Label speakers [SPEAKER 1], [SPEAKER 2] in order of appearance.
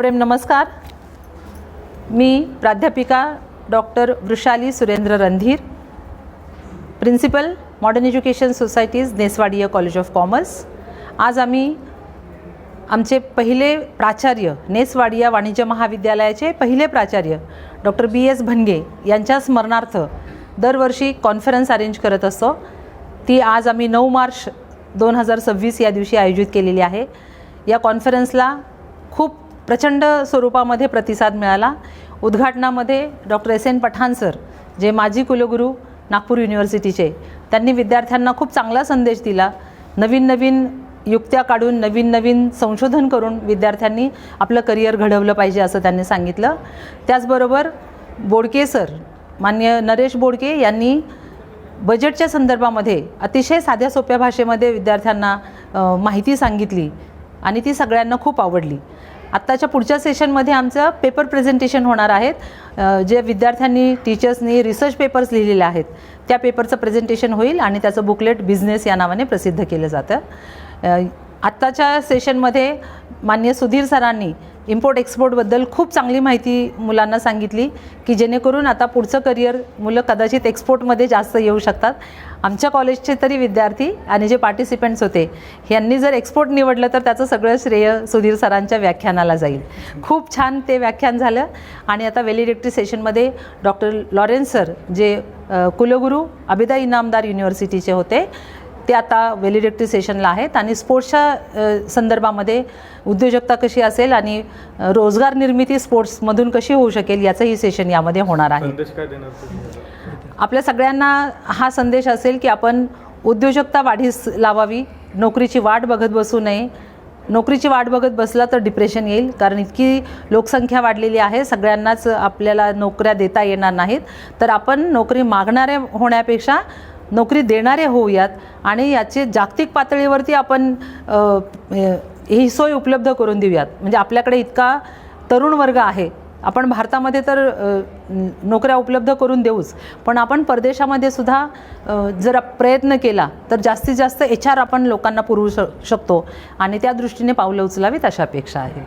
[SPEAKER 1] सप्रेम नमस्कार। मी प्राध्यापिका doctor Vrushali Surendra Randhir, principal modern education societies Ness Wadia college of commerce. आज आम्ही आमचे पहिले प्राचार्य, नेसवाडिया वाणिज्य महाविद्यालयाचे पहिले प्राचार्य डॉक्टर BS भनगे यांच्या स्मरणार्थ दरवर्षी कॉन्फरन्स अरेंज करत असतो। ती आज आम्ही 9 मार्च 2026 या दिवशी आयोजित केलेली आहे। या कॉन्फरन्सला खूप प्रचंड स्वरूपामध्ये प्रतिसाद मिळाला। उद्घाटनामध्ये डॉक्टर SN पठाण सर, जे माजी कुलगुरू नागपूर युनिव्हर्सिटीचे, त्यांनी विद्यार्थ्यांना खूप चांगला संदेश दिला। नवीन नवीन युक्त्या काढून नवीन नवीन संशोधन करून विद्यार्थ्यांनी आपलं करिअर घडवलं पाहिजे असं त्यांनी सांगितलं। त्याचबरोबर बोडके सर, माननीय नरेश बोडके यांनी बजेटच्या संदर्भामध्ये अतिशय साध्या सोप्या भाषेमध्ये विद्यार्थ्यांना माहिती सांगितली आणि ती सगळ्यांना खूप आवडली। आत्ताच्या पुढच्या सेशनमध्ये आमचं पेपर प्रेझेंटेशन होणार आहेत। जे विद्यार्थ्यांनी टीचर्सनी रिसर्च पेपर्स लिहिलेले आहेत त्या पेपरचं प्रेझेंटेशन होईल आणि त्याचं बुकलेट बिझनेस या नावाने प्रसिद्ध केलं जातं। आत्ताच्या सेशनमध्ये माननीय सुधीर सरांनी इम्पोर्ट एक्सपोर्टबद्दल खूप चांगली माहिती मुलांना सांगितली की जेणेकरून आता पुढचं करिअर मुलं कदाचित एक्सपोर्टमध्ये जास्त येऊ शकतात। आमच्या कॉलेजचे तरी विद्यार्थी आणि जे पार्टिसिपंट्स होते यांनी जर एक्सपोर्ट निवडलं तर त्याचं सगळं श्रेय सुधीर सरांच्या व्याख्यानाला जाईल। खूप छान ते व्याख्यान झालं। आणि आता व्हॅलिडिक्टरी सेशनमध्ये डॉक्टर लॉरेन्स सर, जे कुलगुरू अबिदा इनामदार युनिव्हर्सिटीचे होते, ते आता व्हॅलिडिक्टरी सेशनला आहेत आणि स्पोर्ट्सच्या संदर्भामध्ये उद्योजकता कशी असेल आणि रोजगार निर्मिती स्पोर्ट्समधून कशी होऊ शकेल याचंही सेशन यामध्ये होणार आहे।
[SPEAKER 2] संदेश काय देणार तुम्ही?
[SPEAKER 1] आपल्या सगळ्यांना हा संदेश असेल की आपण उद्योजकता वाढीस लावावी, नोकरीची वाट बघत बसू नये। नोकरीची वाट बघत बसला तर डिप्रेशन येईल, कारण इतकी लोकसंख्या वाढलेली आहे, सगळ्यांनाच आपल्याला नोकऱ्या देता येणार नाहीत। तर आपण नोकरी मागणारे होण्यापेक्षा नोकरी देणारे होऊयात आणि याची जागतिक पातळीवरती आपण ही सोय उपलब्ध करून देऊयात। म्हणजे आपल्याकडे इतका तरुण वर्ग आहे, आपण भारतामध्ये तर नोकऱ्या उपलब्ध करून देऊच, पण आपण परदेशामध्ये सुद्धा जर प्रयत्न केला तर जास्तीत जास्त HR आपण लोकांना पुरवू शकतो आणि त्या दृष्टीने पावलं उचलावीत अशा अपेक्षा आहे।